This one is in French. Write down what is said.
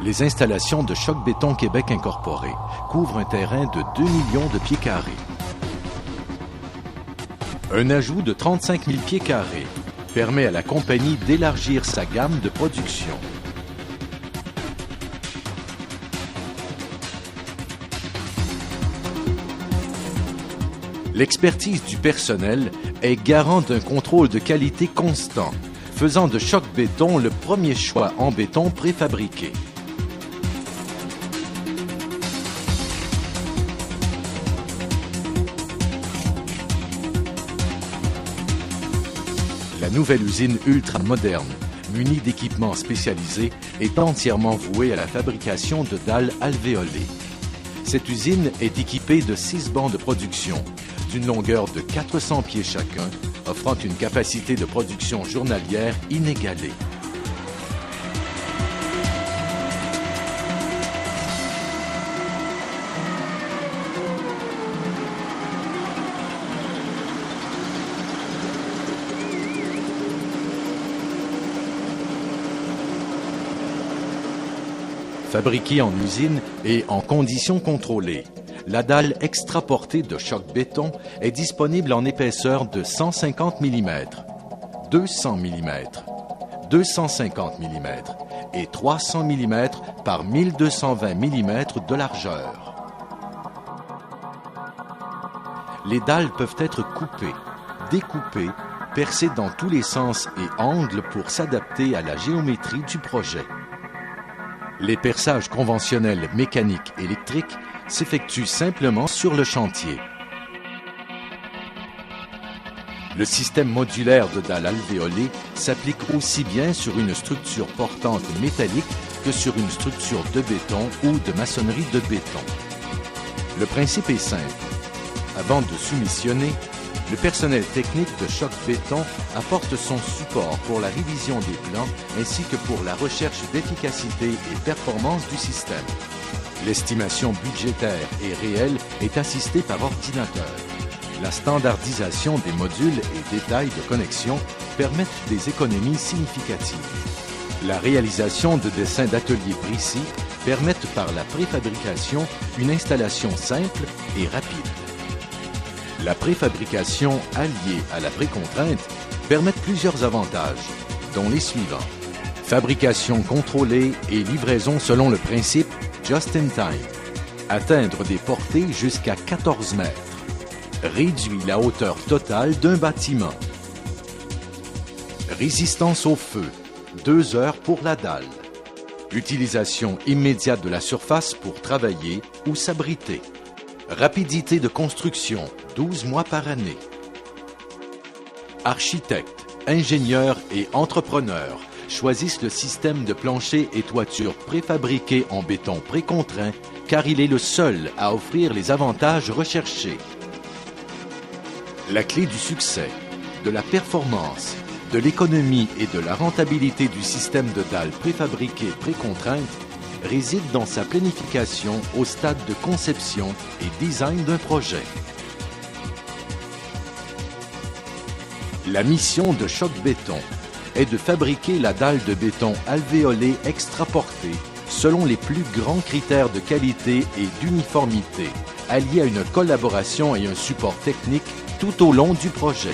Les installations de Choc Béton Québec Incorporé couvrent un terrain de 2 millions de pieds carrés. Un ajout de 35 000 pieds carrés permet à la compagnie d'élargir sa gamme de production. L'expertise du personnel est garante d'un contrôle de qualité constant, faisant de Choc Béton le premier choix en béton préfabriqué. La nouvelle usine ultra-moderne, munie d'équipements spécialisés, est entièrement vouée à la fabrication de dalles alvéolées. Cette usine est équipée de 6 bancs de production, d'une longueur de 400 pieds chacun, offrant une capacité de production journalière inégalée. Fabriquée en usine et en conditions contrôlées, la dalle extraportée de Choc Béton est disponible en épaisseur de 150 mm, 200 mm, 250 mm et 300 mm par 1220 mm de largeur. Les dalles peuvent être coupées, découpées, percées dans tous les sens et angles pour s'adapter à la géométrie du projet. Les perçages conventionnels mécaniques électriques s'effectuent simplement sur le chantier. Le système modulaire de dalles alvéolées s'applique aussi bien sur une structure portante métallique que sur une structure de béton ou de maçonnerie de béton. Le principe est simple. Avant de soumissionner, le personnel technique de Choc Béton apporte son support pour la révision des plans ainsi que pour la recherche d'efficacité et performance du système. L'estimation budgétaire et réelle est assistée par ordinateur. La standardisation des modules et détails de connexion permettent des économies significatives. La réalisation de dessins d'ateliers précis permettent par la préfabrication une installation simple et rapide. La préfabrication alliée à la précontrainte permet plusieurs avantages, dont les suivants. Fabrication contrôlée et livraison selon le principe Just in Time. Atteindre des portées jusqu'à 14 mètres. Réduit la hauteur totale d'un bâtiment. Résistance au feu. 2 heures pour la dalle. Utilisation immédiate de la surface pour travailler ou s'abriter. Rapidité de construction. 12 mois par année. Architectes, ingénieurs et entrepreneurs choisissent le système de plancher et toiture préfabriqué en béton précontraint car il est le seul à offrir les avantages recherchés. La clé du succès, de la performance, de l'économie et de la rentabilité du système de dalles préfabriquées précontraintes réside dans sa planification au stade de conception et design d'un projet. La mission de Choc Béton est de fabriquer la dalle de béton alvéolée extraportée selon les plus grands critères de qualité et d'uniformité, alliés à une collaboration et un support technique tout au long du projet.